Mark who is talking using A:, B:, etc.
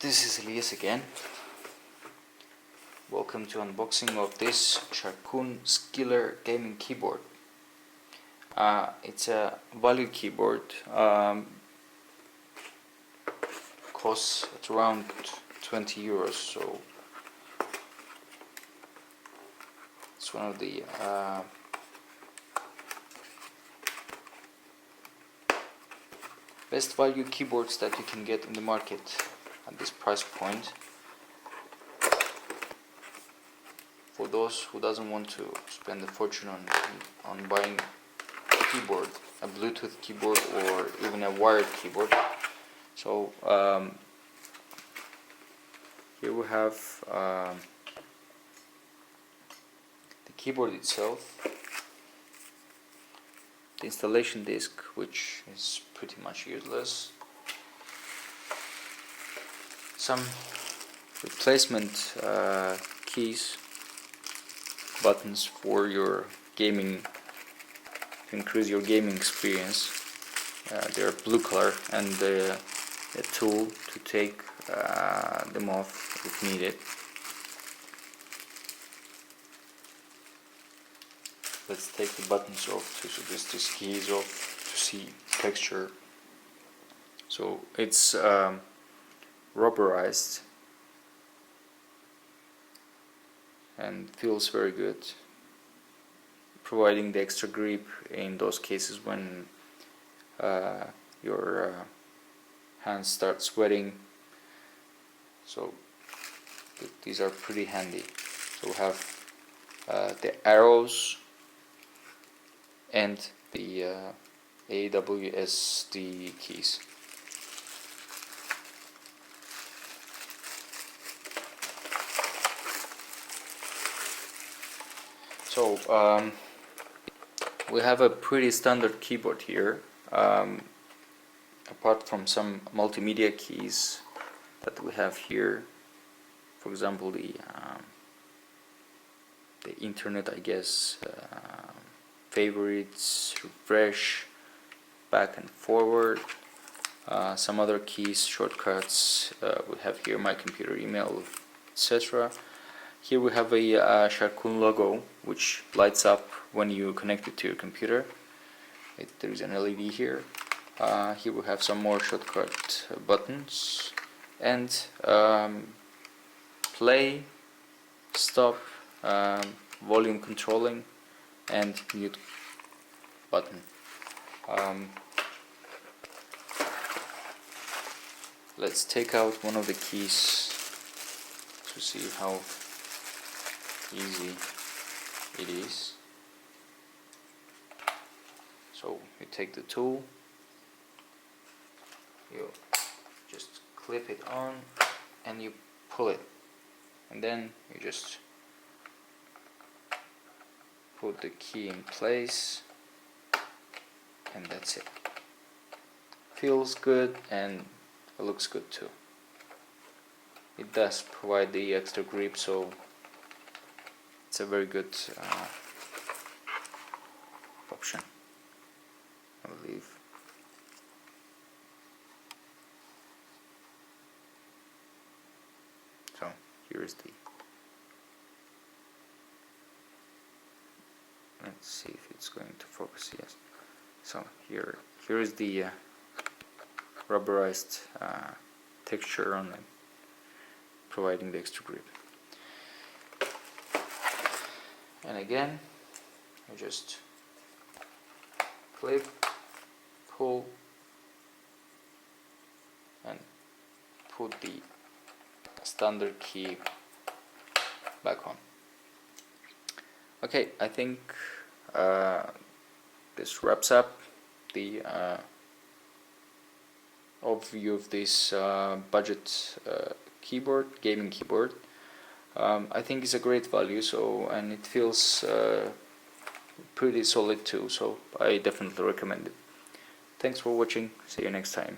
A: This is Elias again. Welcome to unboxing of this Sharkoon Skiller gaming keyboard. It's a value keyboard. Costs at around 20 euros, so it's one of the best value keyboards that you can get in the market at this price point. For those who doesn't want to spend a fortune on buying a keyboard, a Bluetooth keyboard or even a wired keyboard. So here we have the keyboard itself, the installation disc, which is pretty much useless, some replacement keys, buttons for your gaming, to increase your gaming experience. They are blue color, and a tool to take them off if needed. Let's take the buttons off, so this key is off, to see texture. So it's rubberized and feels very good, providing the extra grip in those cases when your hands start sweating. So these are pretty handy. So we have the arrows and the AWSD keys. So we have a pretty standard keyboard here, apart from some multimedia keys that we have here. For example, the internet, I guess, favorites, refresh, back and forward, some other keys, shortcuts. We have here my computer, email, etc. Here we have a Sharkoon logo, which lights up when you connect it to your computer. There is an LED here. Here we have some more shortcut buttons, and play, stop, volume controlling, and mute button. Let's take out one of the keys to see how easy it is. So you take the tool, you just clip it on and you pull it, and then you just put the key in place, and that's it. Feels good and it looks good too. It does provide the extra grip, so it's a very good option, I believe. So here is the, let's see if it's going to focus. Yes. So here is the rubberized texture on it, providing the extra grip. And again, I just clip, pull, and put the standard key back on. Okay, I think this wraps up the overview of this budget keyboard, gaming keyboard. I think it's a great value, and it feels pretty solid too, so I definitely recommend it. Thanks for watching, see you next time.